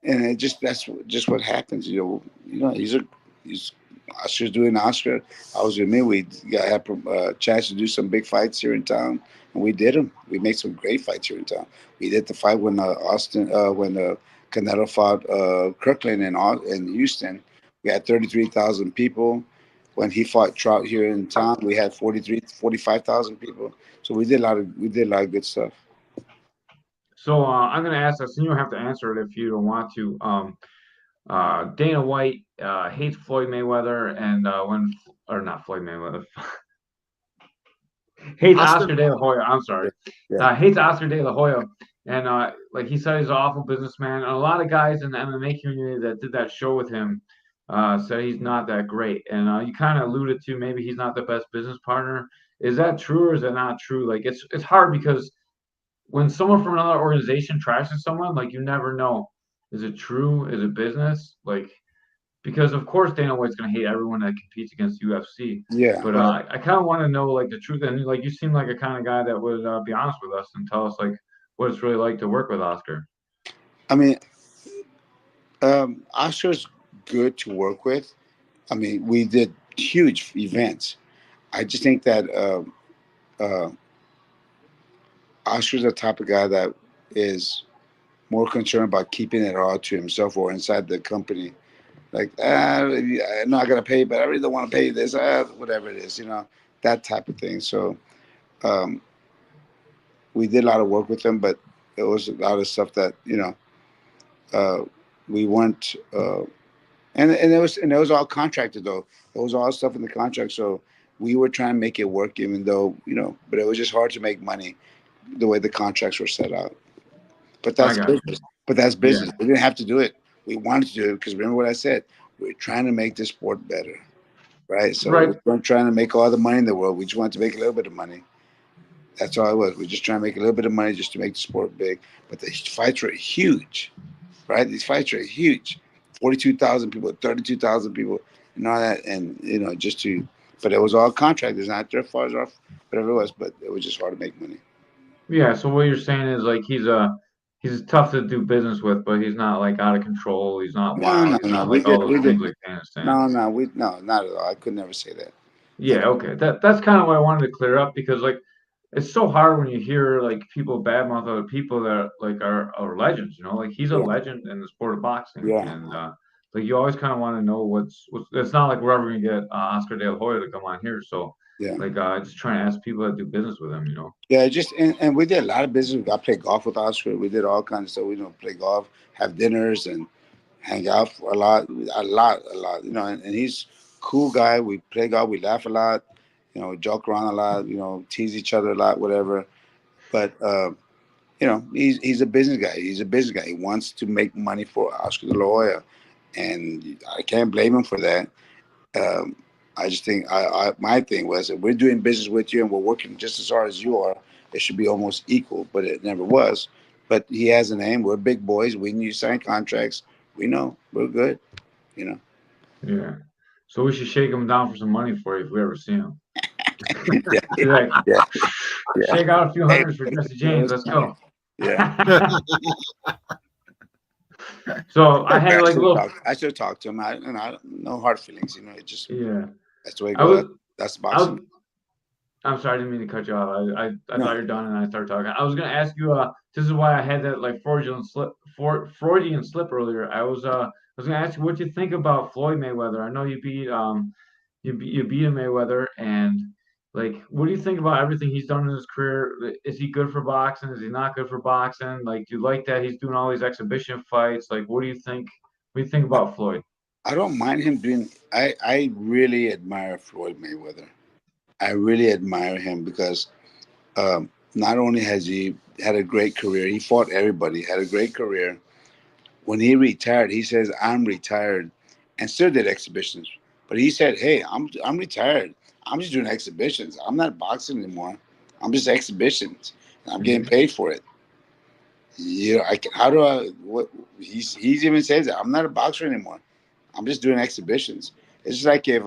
and that's just what happens. He's Oscar's doing Oscar. I was with me. We got had a chance to do some big fights here in town, and we did them. We made some great fights here in town. We did the fight when Canelo fought Kirkland in Houston. We had 33,000 people. When he fought Trout here in town, we had 45,000 people. So we did a lot of good stuff. So I'm going to ask this, and you don't have to answer it if you don't want to. Dana White hates Floyd Mayweather, and or not Floyd Mayweather, hates Oscar, Oscar De La Hoya. I'm sorry, Yeah, hates Oscar De La Hoya, and like he said, he's an awful businessman. And a lot of guys in the MMA community that did that show with him said he's not that great. And you kind of alluded to maybe he's not the best business partner. Is that true or is that not true? Like it's hard because when someone from another organization trashes someone, like you never know. Is it true? Is it business? Like because of course Dana White's gonna hate everyone that competes against UFC. yeah. But I kind of want to know like the truth, and like you seem like a kind of guy that would be honest with us and tell us like what it's really like to work with Oscar. I mean, Oscar's good to work with. I mean, we did huge events. I just think that uh, Oscar's the type of guy that is more concerned about keeping it all to himself or inside the company. Like, I'm not gonna pay, but I really don't want to pay you this, whatever it is, that type of thing. So um, we did a lot of work with him, but it was a lot of stuff that uh, we weren't. And it was all contracted though. It was all stuff in the contract. So we were trying to make it work, even though but it was just hard to make money the way the contracts were set out. But I that's got you. business. But that's Yeah, business. We didn't have to do it. We wanted to do it because remember what I said. We're trying to make this sport better, right? So we right. weren't trying to make all the money in the world. We just wanted to make a little bit of money. That's all it was. We're just trying to make a little bit of money just to make the sport big. But the fights were huge, right? These fights are huge. 42,000 people, 32,000 people, and all that. And, but it was all contract. It's not their fault or whatever it was, but it was just hard to make money. Yeah. So what you're saying is like he's tough to do business with, but he's not like out of control. He's not No, wild. no, He's no. not We like all did, those we did. things like Dana's saying. No, not at all. I could never say that. Yeah. Okay. That's kind of what I wanted to clear up because like it's so hard when you hear like people badmouth other people that like are legends, you know, like he's a Yeah, legend in the sport of boxing. yeah. And like you always kind of want to know what's. It's not like we're ever gonna get Oscar De La Hoya to come on here, so Yeah. like just trying to ask people that do business with him, you know. Yeah, just and we did a lot of business. I played golf with Oscar. We did all kinds of stuff. We play golf, have dinners, and hang out for a lot. And he's cool guy. We play golf. We laugh a lot. Joke around a lot. Tease each other a lot. Whatever. But he's a business guy. He's a business guy. He wants to make money for Oscar De La Hoya, and I can't blame him for that. Um, I just think my thing was if we're doing business with you and we're working just as hard as you are, it should be almost equal, but it never was. But he has a name. We're big boys. We need to sign contracts. We know we're good. You know. Yeah. So we should shake him down for some money for you if we ever see him. Yeah, Be like, yeah, yeah. shake out a few Hey, hundreds for Jesse you know, James. it's Let's funny. go. Yeah. So I had I like a should little. talk. I should talk to him. No hard feelings. It just Yeah. that's the way it I goes. was. That's I boxing. was. I'm sorry, I didn't mean to cut you off. I thought No, you're done, and I started talking. I was gonna ask you. This is why I had that like Freudian slip earlier. I was gonna ask you what you think about Floyd Mayweather. I know you beat Mayweather, and like, what do you think about everything he's done in his career? Is he good for boxing? Is he not good for boxing? Like, do you like that he's doing all these exhibition fights? Like, what do you think? What do you think about Floyd? I don't mind him doing. I really admire Floyd Mayweather. I really admire him because not only has he had a great career, he fought everybody, had a great career. When he retired, he says, "I'm retired," and still did exhibitions. But he said, "Hey, I'm retired. I'm just doing exhibitions. I'm not boxing anymore. I'm just exhibitions. And I'm getting Hmm. paid for it." How do I? What he's even says that I'm not a boxer anymore. I'm just doing exhibitions. It's just like if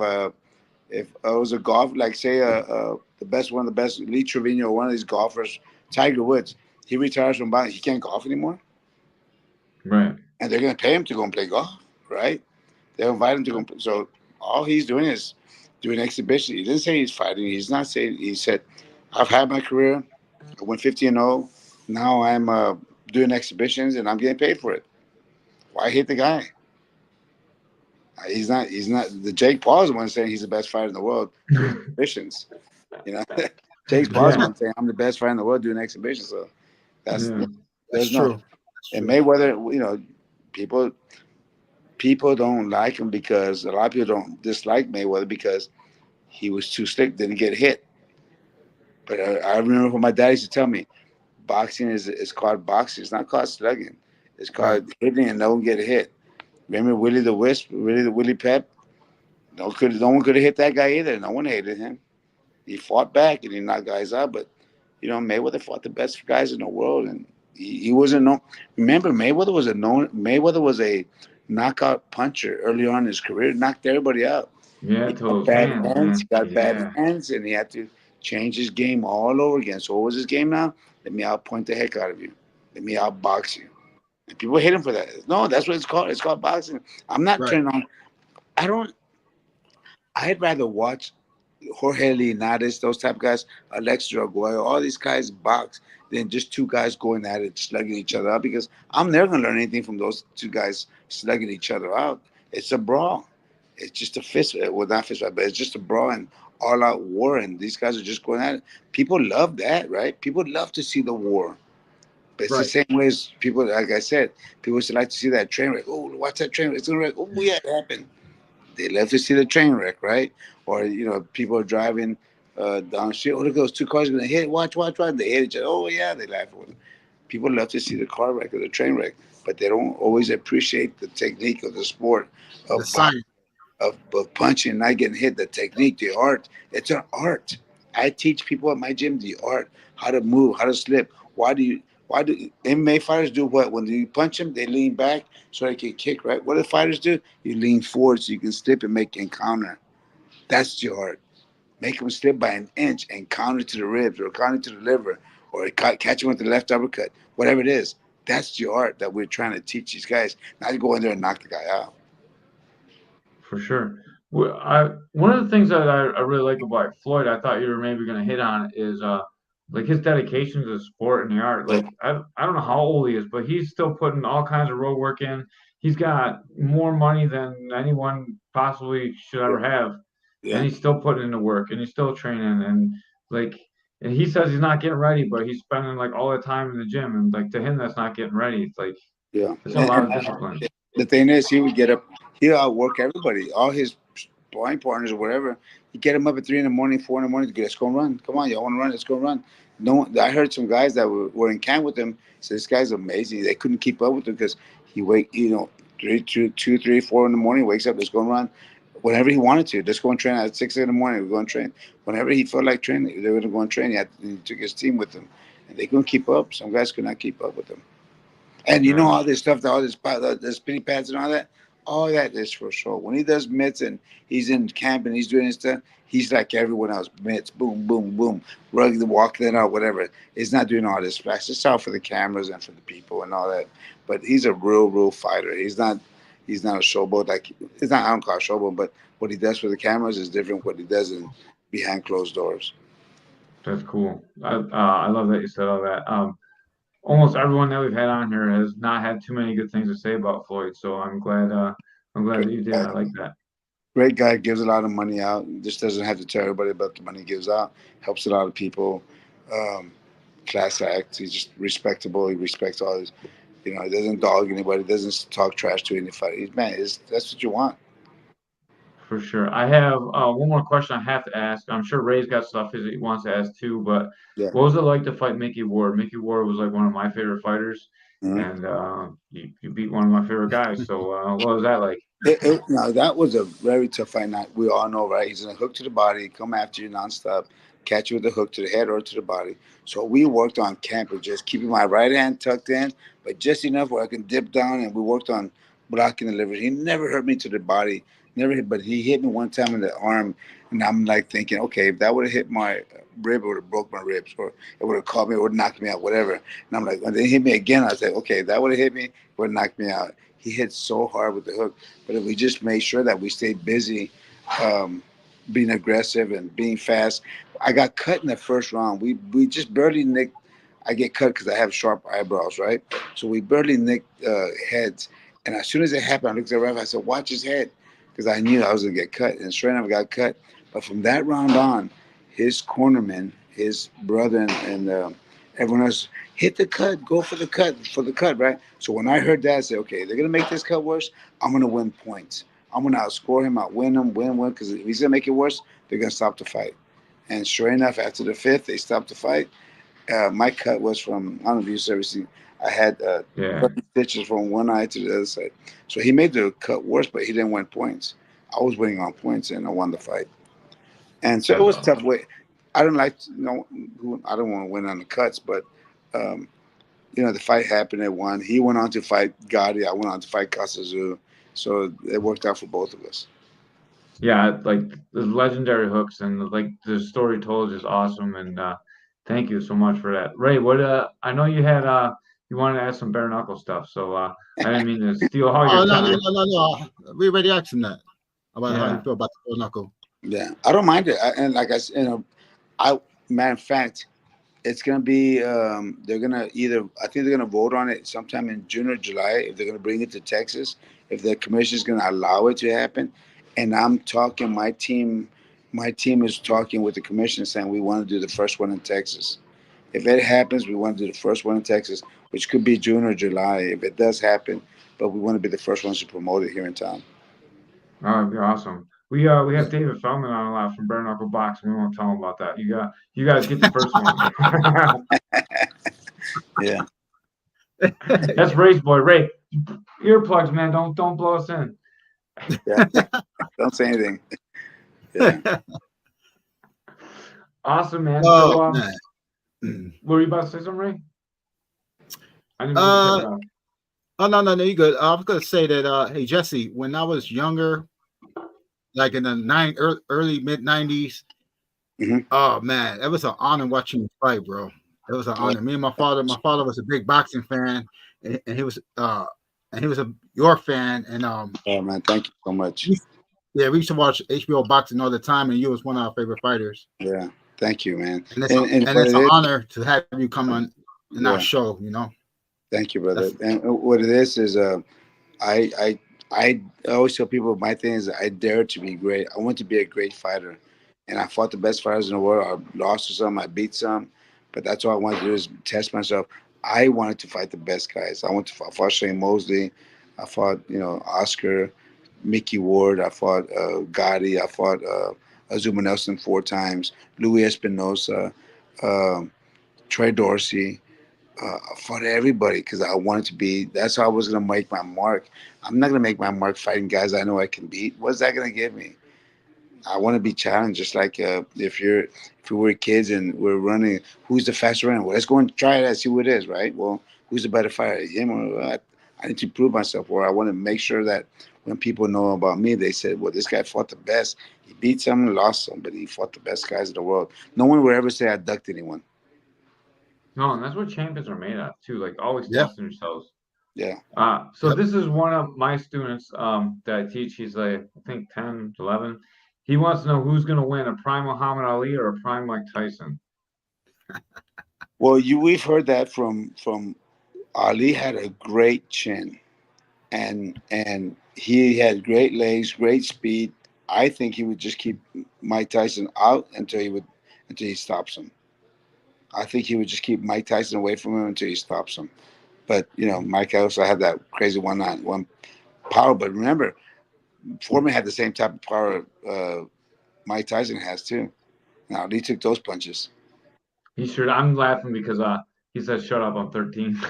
I was a golf, like say one of the best, Lee Trevino, or one of these golfers, Tiger Woods, he retires from boxing, he can't golf anymore, Right. and they're gonna pay him to go and play golf, right? They'll invite him to go. So all he's doing is doing exhibition. He didn't say he's fighting. He's not saying. He said, "I've had my career. I went 50-0. Now I'm doing exhibitions and I'm getting paid for it. Why hate the guy? He's not. He's not. The Jake Paul's the one saying he's the best fighter in the world doing exhibitions. You know, Jake Paul's the Yeah. one saying I'm the best fighter in the world doing exhibitions. So that's Yeah. That's there's no. true. That's And true. Mayweather, people people don't like him because a lot of people don't dislike Mayweather because he was too slick, didn't get hit. But I remember when my dad used to tell me, boxing is called boxing. It's not called slugging. It's Right. called hitting and no one get hit. Remember Willie the Wisp, Willie Pep? No one could have hit that guy either. No one hated him. He fought back and he knocked guys out. But Mayweather fought the best guys in the world, and he wasn't known. Remember, Mayweather was a knockout puncher early on in his career. Knocked everybody out. Yeah. He To got those bad hands, hands. He man. got bad Yeah. hands, and he had to change his game all over again. So what was his game now? Let me outpoint the heck out of you. Let me outbox you. And people hate him for that. No, that's what it's called. It's called boxing. I'm not Right. turning on. I don't. I'd rather watch Jorge Linares, those type of guys, Alex Ragoy, all these guys box than just two guys going at it, slugging each other out. Because I'm never gonna learn anything from those two guys slugging each other out. It's a brawl. It's just a fist, well, not fist fight, but it's just a brawl and all out war. And these guys are just going at it. People love that, right? People love to see the war. But it's the Right. same way as people, like I said, people used to like to see that train wreck. Oh, watch that train wreck. It's gonna wreck. Oh, yeah, it happened. They love to see the train wreck, right? Or people are driving down the street. Oh, look, those two cars are gonna hit. Watch, watch, watch. They hit each other. Oh yeah, they laugh. People love to see the car wreck or the train wreck, but they don't always appreciate the technique of the sport The of boxing, science. of punching, not getting hit. The technique, the art. It's an art. I teach people at my gym the art, how to move, how to slip. Why do MMA fighters do what? When you punch them, they lean back so they can kick, right? What do fighters do? You lean forward so you can slip and make and counter. That's your art. Make them slip by an inch and counter to the ribs or counter to the liver or catch him with the left uppercut. Whatever it is, that's your art that we're trying to teach these guys. Not to go in there and knock the guy out. For sure. One of the things that I really like about Floyd, I thought you were maybe going to hit on is like his dedication to the sport and the art. Yeah. Like I don't know how old he is, but he's still putting all kinds of road work in. he's got more money than anyone possibly should ever have, and Yeah. he's still putting in the work and he's still training and like. And he says he's not getting ready, but he's spending like all the time in the gym, and like to him, that's not getting ready. It's like Yeah. it's a lot of discipline. The thing is, he would get up, he'll outwork everybody, all his sparring partners or whatever. He get him up at 3 in the morning, 4 in the morning. Let's go and run. Come on, y'all want to run? Let's go run. No, I heard some guys that were in camp with him. So this guy's amazing. They couldn't keep up with him because he wake, 4 in the morning, wakes up. Let's go and run. Whenever he wanted to, let's go and train at 6 in the morning. We go and train. Whenever he felt like training, they were going to go and train. He took his team with him, and they couldn't keep up. Some guys could not keep up with him. And you know Right. all this stuff, all this the spinning pads and all that is for sure. When he does mitts and he's in camp and he's doing his stuff, he's like everyone else. Mitts, boom, boom, boom, rug the walk that out, whatever. He's not doing all this flash. It's all for the cameras and for the people and all that. But he's a real fighter. He's not a showboat. Like it's not. I don't call it showboat, but what he does for the cameras is different. What he does in behind closed doors. That's cool. I love that you said all that. Almost everyone that we've had on here has not had too many good things to say about Floyd, so I'm glad Great that you did. guy. I like that. Great guy. Gives a lot of money out. Just doesn't have to tell everybody about the money he gives out. Helps a lot of people. Um, Class act. He's just respectable. He respects all his. He doesn't dog anybody. Doesn't talk trash to anybody. That's what you want. For sure. I have one more question I have to ask. I'm sure Ray's got stuff he wants to ask too, but Yeah. what was it like to fight Mickey Ward? Mickey Ward was like one of my favorite fighters, Mhm. and you beat one of my favorite guys. So what was that like? Now that was a very tough fight night. We all know, right? He's gonna hook to the body, come after you nonstop, catch you with a hook to the head or to the body. So we worked on camp with just keeping my right hand tucked in, but just enough where I can dip down, and we worked on blocking the liver. He never hurt me to the body, never hit, but he hit me one time in the arm, and I'm like thinking, okay, if that would have hit my rib, it would have broke my ribs, or it would have caught me, it would have knocked me out, whatever. And I'm like, when they hit me again, I was like, okay, if that would have hit me, it would have knocked me out. He hit so hard with the hook. But if we just made sure that we stayed busy, um, being aggressive and being fast, I got cut in the first round. We just barely nicked. I get cut because I have sharp eyebrows, right? So we barely nicked heads. And as soon as it happened, I looked at the ref. I said, "Watch his head," because I knew I was gonna get cut. And sure enough, I got cut. But from that round on, his cornerman, his brother, and everyone else hit the cut, go for the cut, right? So when I heard that, I said, okay, they're gonna make this cut worse. I'm gonna win points. I'm gonna outscore him, outwin him, win. Because if he's gonna make it worse, they're gonna stop the fight. And sure enough, after the fifth, they stopped the fight. My cut was from, I don't know if you've ever seen. I had Yeah, 30 stitches from one eye to the other side. So he made the cut worse, but he didn't win points. I was winning on points, and I won the fight. And so it that's was a tough awesome. way. I don't like, I don't want to win on the cuts, but um, the fight happened at one. He went on to fight Gotti. I went on to fight Casazu. So it worked out for both of us. Yeah, like the legendary hooks and like the story told is awesome. And thank you so much for that, Ray. What I know you had you wanted to ask some bare knuckle stuff, so I didn't mean to steal all your Oh no, no, time. no, no, no. We already asked him that about how you Yeah, feel about the knuckle. Yeah, I don't mind it. And like I said, I matter of fact, it's gonna be they're gonna either I think they're gonna vote on it sometime in June or July if they're gonna bring it to Texas, if the commission is gonna allow it to happen. And I'm talking my team is talking with the commission saying we want to do the first one in Texas. If it happens, we want to do the first one in Texas, which could be June or July if it does happen. But we want to be the first ones to promote it here in town. oh, it'd be awesome. We have David Feldman on a lot from bare knuckle boxing. We won't tell him about that. You guys get the first one. Yeah, That's Ray's boy. Ray, earplugs, man. Don't blow us in. yeah. Don't say anything. Yeah. Awesome, man. Oh So man. what were you about to say something, Ray? I didn't mean to cut Uh you off. oh no, you good. I was gonna say that hey Jesse, when I was younger, like in the early mid 90s, Hmm. oh man, it was an honor watching you fight, bro. It was an honor. Me and my father was a big boxing fan, and he was a your fan, and Oh man, thank you so much. yeah, we used to watch HBO boxing all the time, and you was one of our favorite fighters. Yeah, thank you, man. And And and what it's it an is, honor to have you come on in our yeah, show. You know, thank you, brother. that's And what it is I I always tell people my thing is I dare to be great. I want to be a great fighter, and I fought the best fighters in the world. I lost to some, I beat some, but that's all I want to do is test myself. I wanted to fight the best guys. I fought Shane Mosley, I fought Oscar, Mickey Ward, I fought Gotti, I fought Azuma Nelson 4 times, Louis Espinosa, um, Trey Dorsey. I fought everybody because I wanted to be. That's how I was gonna make my mark. I'm not gonna make my mark fighting guys I know I can beat. What's that gonna give me? I want to be challenged. Just like if we were kids and we're running, who's the faster runner? Well, let's go and try that. See who it is, right? Well, who's the better fighter? Him or I need to prove myself. Or I want to make sure that when people know about me, they said, "Well, this guy fought the best. He beat some, lost some, but he fought the best guys in the world." No one would ever say I ducked anyone. No, and that's what champions are made of too. Like always Yep. testing yourselves. Yeah. So Yep. this is one of my students that I teach. He's like, I think 10, 11. He wants to know who's going to win, a prime Muhammad Ali or a prime Mike Tyson. Well, we've heard that from Ali had a great chin, and he had great legs, great speed. I think he would just keep Mike Tyson out until he stops him. I think he would just keep Mike Tyson away from him until he stops him. But Mike also had that crazy one power. But remember, Foreman had the same type of power Mike Tyson has too. Now he took those punches. He sure. I'm laughing because he says, "Shut up, I'm 13."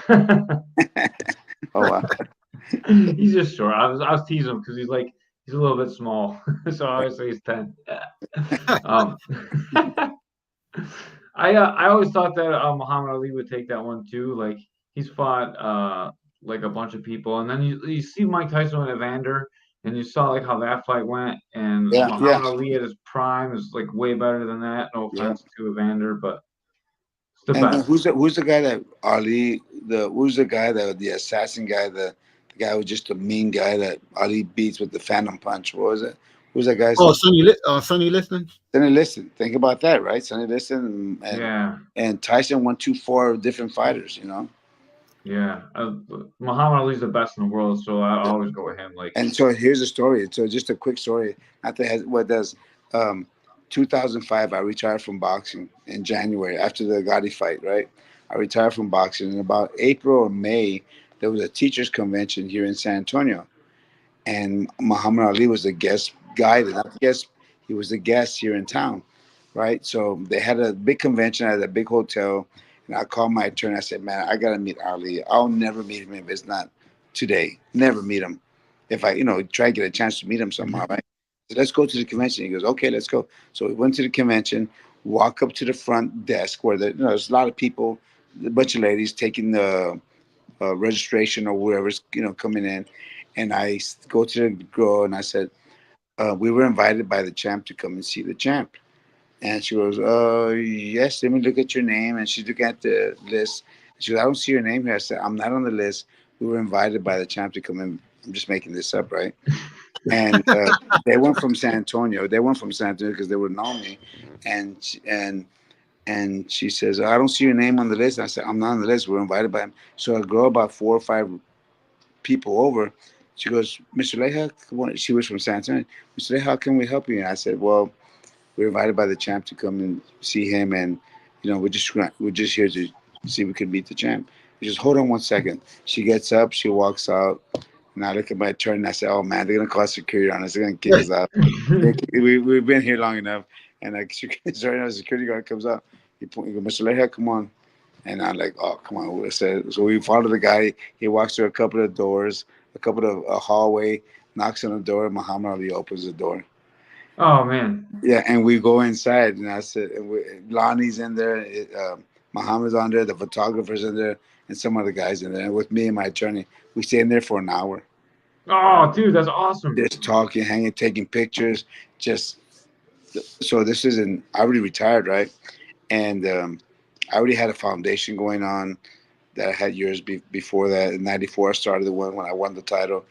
Oh wow. He's just short. I was teasing him because he's a little bit small, so I always say he's 10. Um, I always thought that Muhammad Ali would take that one too. Like he's fought like a bunch of people, and then you see Mike Tyson and Evander, and you saw like how that fight went, and Yeah, yeah, Muhammad Ali at his prime is like way better than that. No yeah. offense to Evander, but it's the And then best. who's the guy that Ali the who's the guy that the assassin guy the guy who's just a mean guy that Ali beats with the phantom punch? What was it? Who's that guy's Oh, name? Sonny Liston. Sonny Liston. Think about that, right? Sonny Liston Yeah, and Tyson won 2 4 different fighters. yeah. Muhammad Ali's the best in the world, so I always go with him. Like And so here's a story. So just a quick story. Not that has what does. Um, 2005, I retired from boxing in January after the Gotti fight. Right, I retired from boxing in about April or May. There was a teachers convention here in San Antonio, and Muhammad Ali was the guest guy. Not the guest, he was the guest here in town, right? So they had a big convention at a big hotel, and I called my attorney. I said, "Man, I gotta meet Ali. I'll never meet him if it's not today. Never meet him. If I, try to get a chance to meet him somehow, right?" So let's go to the convention. He goes, "Okay, let's go." So we went to the convention. Walk up to the front desk where there's a lot of people, a bunch of ladies taking the registration or whoever's coming in, and go to the girl and I said, "We were invited by the champ to come and see the champ." And she goes, "Yes, let me look at your name." And she's looking at the list. She goes, "I don't see your name here." I said, "I'm not on the list. We were invited by the champ to come in." I'm just making this up, right? And they weren't from San Antonio. They weren't from San Antonio because they would know me. And and she says, "I don't see your name on the list." I said, "I'm not on the list. We're invited by him." So a girl about 4 or 5 people over. She goes, "Mr. Leija," she was from San Antonio. "Mr. Leija, how can we help you?" And I said, "Well, we're invited by the champ to come and see him, and we're just here to see if we can beat the champ." He says, "Hold on 1 second." She gets up, she walks out, and I look at my attorney and I say, "Oh man, they're gonna call security on us. They're gonna kick us out. We've been here long enough." And like, security guard comes up. He goes, "Mr. Leija, come on." And I'm like, "Oh, come on." So we follow the guy. He walks through a couple of doors, a couple of a hallway, knocks on the door. Muhammad Ali opens the door. oh man, Yeah, and we go inside, and I said, Lonnie's in there, Muhammad's on there, the photographer's in there, and some other guys in there. And with me and my attorney, we stay in there for an hour, oh dude, that's awesome. just talking, hanging, taking pictures. Just so this isn't. I already retired, right? And I already had a foundation going on that I had years before that. In '94, I started the one when I won the title.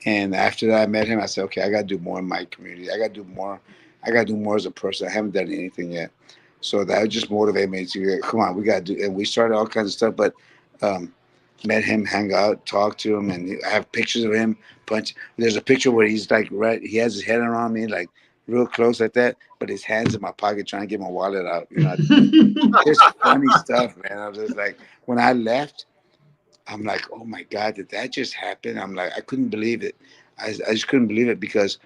And after that, I met him. I said, "Okay, I got to do more in my community. I got to do more. I got to do more as a person. I haven't done anything yet." So that just motivated me to come on. We got to do. And we started all kinds of stuff. But um, met him, hang out, talk to him, and I have pictures of him punch. There's a picture where he's like right, he has his head around me, like real close like that, but his hands in my pocket trying to get my wallet out. You know, it's funny stuff, man. I was just like, when I left, I'm like, oh my god, did that just happen? I'm like, I couldn't believe it. I just couldn't believe it because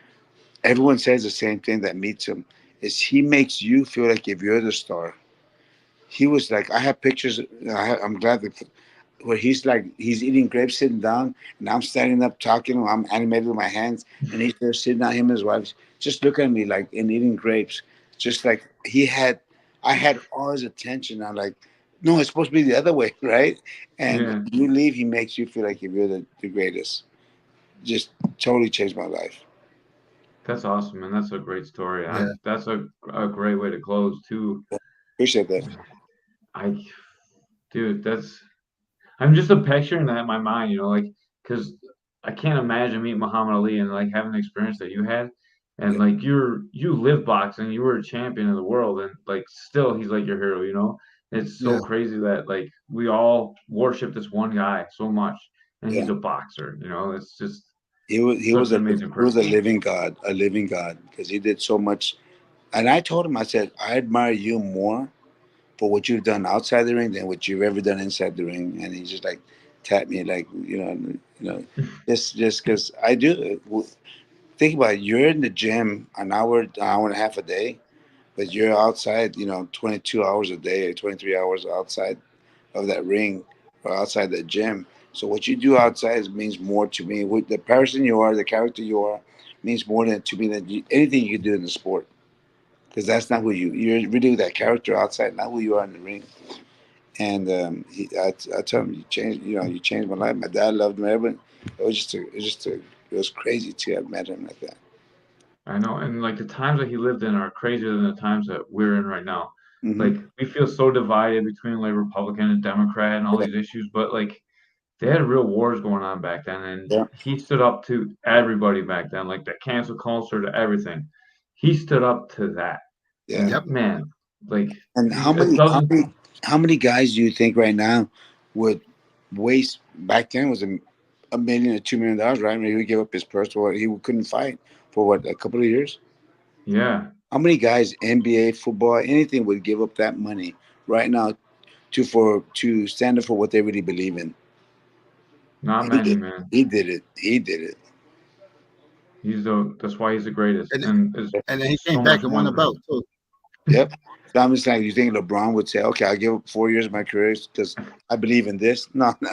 everyone says the same thing that meets him is he makes you feel like if you're the star. He was like, I have pictures. I'm glad that where he's like he's eating grapes sitting down and I'm standing up talking. I'm animated with my hands and he's there sitting down. Him and his wife just looking at me like and eating grapes. Just like I had all his attention. I'm like, no, it's supposed to be the other way, right? And Yeah, when you leave, he makes you feel like if you're the greatest. Just totally changed my life. that's awesome, man. That's a great story. Yeah, That's a great way to close too. Appreciate that. I, dude, that's I'm just picturing that in my mind, like, because I can't imagine meeting Muhammad Ali and like having the experience that you had, and Yeah, like you live boxing, you were a champion of the world, and like still he's like your hero. It's so yeah, crazy that like we all worship this one guy so much, and yeah. he's a boxer. It's just He such was an amazing he was person. a living God because he did so much. And I told him, I said, I admire you more for what you've done outside the ring than what you've ever done inside the ring. And he just like tapped me like, just because I do. Think about it, you're in the gym an hour and a half a day, but you're outside, 22 hours a day or 23 hours outside of that ring or outside the gym. So what you do outside means more to me. With the person you are, the character you are, means more than to me than anything you can do in the sport. Because that's not who you're really that character outside, not who you are in the ring. And I tell him, you changed my life. My dad loved him. Everyone. It was crazy to have met him like that. I know, and like the times that he lived in are crazier than the times that we're in right now. Hmm. Like we feel so divided between like Republican and Democrat and all Yeah, these issues, but like they had real wars going on back then, and yeah, he stood up to everybody back then, like the cancel culture to everything. He stood up to that, yeah. and yep. man, like And it doesn't. how many guys do you think right now would waste back then was a million or $2 million, right? I mean, he would give up his purse for he couldn't fight for what a couple of years. Yeah, How many guys, NBA, football, anything would give up that money right now to stand up for what they really believe in? not He many, did. man. He did it. He did it. That's why he's the greatest, And and is and then he came so back much and more won than the that. belt too. Yep. So I'm just like, you think LeBron would say, okay, I'll give up 4 years of my career because I believe in this? No, no.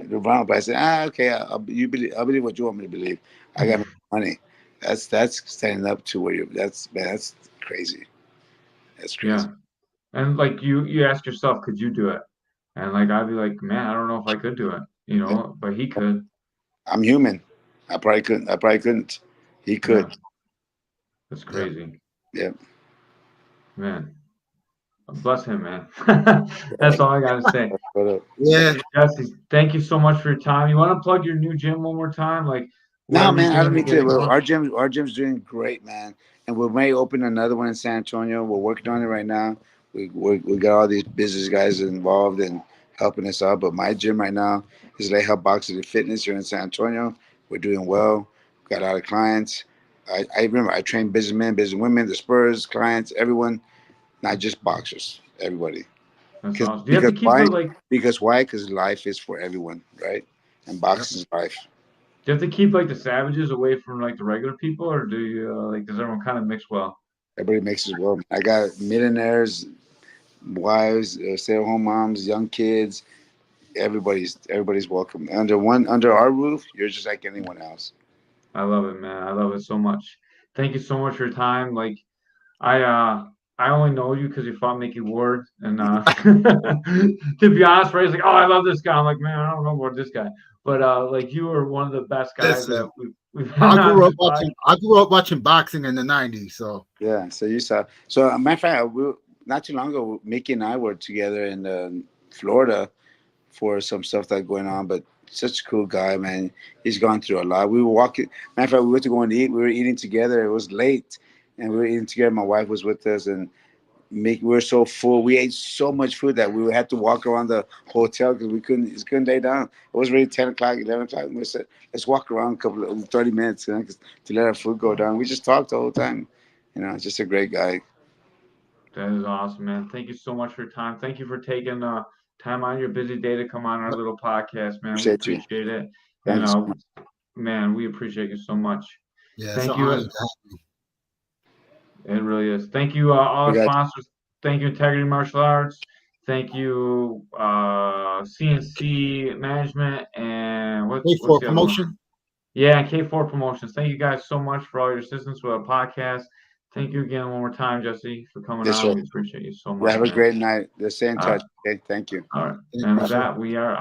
LeBron would say, okay, I believe what you want me to believe. I got money. That's standing up to where you. That's man, that's crazy. That's crazy. Yeah, and like you ask yourself, could you do it? And like I'd be like, man, I don't know if I could do it, Yeah. but he could. I'm human. I probably couldn't. I probably couldn't. He could. Yeah, that's Yep. crazy, Yeah. man. Bless him, man. That's all I gotta say. But Yeah. Jesse, thank you so much for your time. You want to plug your new gym one more time, like no, whatever you're man, I don't doing to need to. get Well, going? our gym's doing great, man, and we may open another one in San Antonio. We're working on it right now. We got all these business guys involved in helping us out. But my gym right now is Leija Boxing and Fitness here in San Antonio. We're doing well. Got a lot of clients. I remember I train businessmen, businesswomen, the Spurs clients, everyone, not just boxers, everybody. That's Because awesome. Do you have because to keep why? the like? Because why? Because life is for everyone, right? And Yep. boxing is life. Do you have to keep like the savages away from like the regular people, or do you like does everyone kind of mix well? Everybody makes it well. I got millionaires, wives, stay-at-home moms, young kids. Everybody's welcome under our roof. You're just like anyone else. I love it, man. I love it so much. Thank you so much for your time. Like I I only know you because you fought Mickey Ward, and to be honest, right, it's like, oh, I love this guy. I'm like, man, I don't know about this guy, but like you are one of the best guys that Listen, we've had on this podcast. I grew up watching boxing in the '90s. So Yeah. So you saw. So matter of fact, not too long ago, Mickey and I were together in Florida for some stuff that's going on. But such a cool guy, man. He's gone through a lot. We were walking. Matter of fact, we went to go and eat. We were eating together. It was late, and we were eating together. My wife was with us, and we're so full. We ate so much food that we had to walk around the hotel because we couldn't lay down. It was already 10 o'clock, 11 o'clock. And we said, let's walk around a couple of 30 minutes, 'cause to let our food go down. We just talked the whole time. Just a great guy. That is awesome, man. Thank you so much for your time. Thank you for taking time out of your busy day to come on our little podcast, man. We Appreciate you. appreciate it. And Thanks. man, we appreciate you so much. Yeah, it's an Thank honor you. to have me. It really is. Thank you, all We our got sponsors. Thank you, Integrity Martial Arts. Thank you, CNC Management, and Pay what's for the other one? promotion. Yeah, K4 Promotions. Thank you guys so much for all your assistance with our podcast. Thank you again one more time, Jesse, for coming Yes, on. sir. We appreciate you so Yeah, much, have a man. great night. Let's stay in All right, touch. Okay, thank you. all right. Thank And you, with sir. that, we are out.